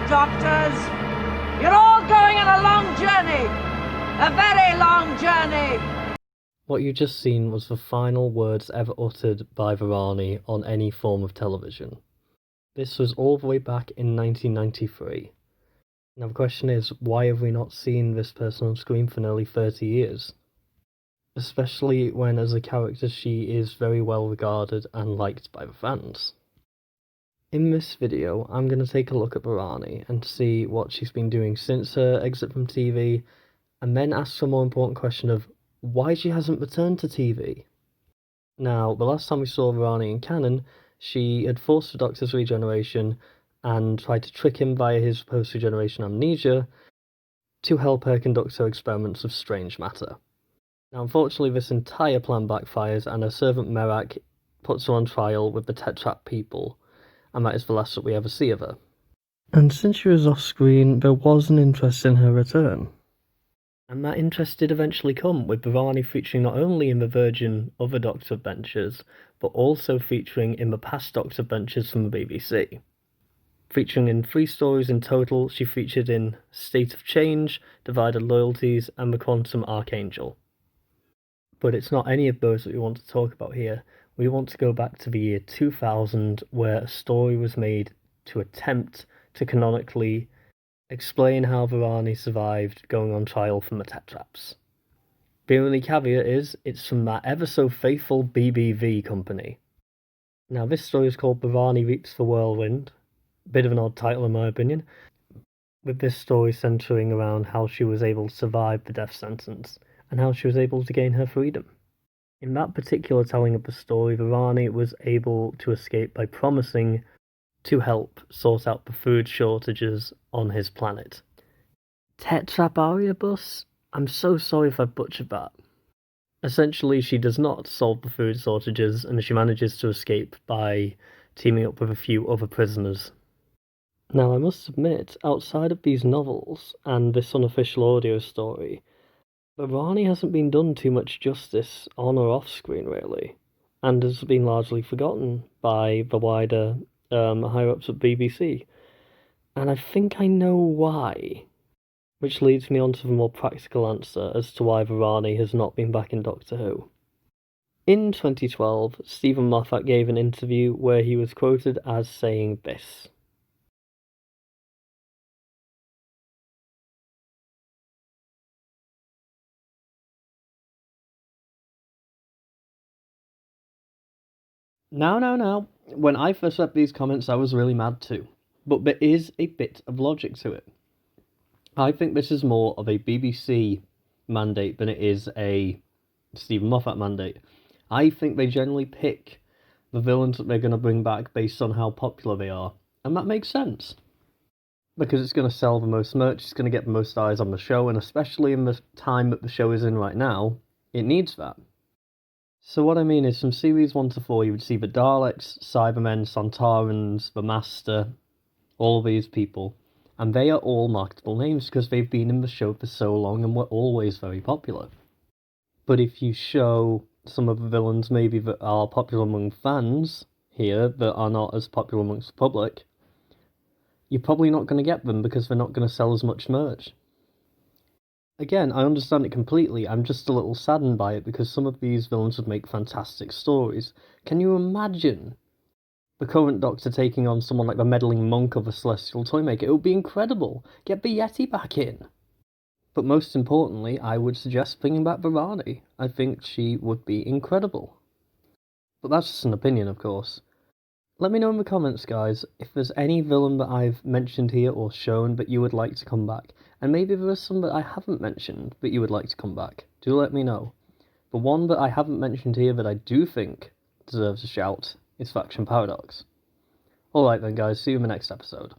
doctors. You're all going on a long journey. A very long journey. What you just seen was the final words ever uttered by Rani on any form of television. This was all the way back in 1993. Now the question is, why have we not seen this person on screen for nearly 30 years? Especially when as a character she is very well regarded and liked by the fans. In this video, I'm going to take a look at Rani and see what she's been doing since her exit from TV, and then ask the more important question of why she hasn't returned to TV. Now, the last time we saw Rani in canon, she had forced the Doctor's regeneration and tried to trick him via his post-regeneration amnesia to help her conduct her experiments of strange matter. Now, unfortunately, this entire plan backfires and her servant Merak puts her on trial with the Tetrap people, and that is the last that we ever see of her. And since she was off screen, there was an interest in her return. And that interest did eventually come, with Rani featuring not only in the Virgin other Doctor adventures, but also featuring in the past Doctor adventures from the BBC. Featuring in 3 stories in total, she featured in State of Change, Divided Loyalties, and The Quantum Archangel. But it's not any of those that we want to talk about here. We want to go back to the year 2000, where a story was made to attempt to canonically explain how Rani survived going on trial from the Tetraps. The only caveat is, it's from that ever-so-faithful BBV company. Now, this story is called Rani Reaps the Whirlwind. Bit of an odd title in my opinion, with this story centering around how she was able to survive the death sentence, and how she was able to gain her freedom. In that particular telling of the story, Rani was able to escape by promising to help sort out the food shortages on his planet. Tetraparibus? I'm so sorry if I butchered that. Essentially, she does not solve the food shortages, and she manages to escape by teaming up with a few other prisoners. Now, I must admit, outside of these novels and this unofficial audio story, Rani hasn't been done too much justice on or off screen, really, and has been largely forgotten by the wider higher-ups at BBC. And I think I know why, which leads me on to the more practical answer as to why Rani has not been back in Doctor Who. In 2012, Stephen Moffat gave an interview where he was quoted as saying this. Now. When I first read these comments, I was really mad too. But there is a bit of logic to it. I think this is more of a BBC mandate than it is a Stephen Moffat mandate. I think they generally pick the villains that they're going to bring back based on how popular they are. And that makes sense. Because it's going to sell the most merch, it's going to get the most eyes on the show, and especially in the time that the show is in right now, it needs that. So what I mean is, from series 1 to 4, you would see the Daleks, Cybermen, Sontarans, the Master, all these people, and they are all marketable names because they've been in the show for so long and were always very popular. But if you show some of the villains maybe that are popular among fans here, that are not as popular amongst the public, you're probably not going to get them because they're not going to sell as much merch. Again, I understand it completely, I'm just a little saddened by it because some of these villains would make fantastic stories. Can you imagine the current Doctor taking on someone like the meddling monk of a Celestial Toymaker? It would be incredible! Get the Yeti back in! But most importantly, I would suggest bringing back Rani. I think she would be incredible. But that's just an opinion, of course. Let me know in the comments, guys, if there's any villain that I've mentioned here or shown that you would like to come back. And maybe there is some that I haven't mentioned that you would like to come back. Do let me know. The one that I haven't mentioned here that I do think deserves a shout is Faction Paradox. Alright then, guys, see you in the next episode.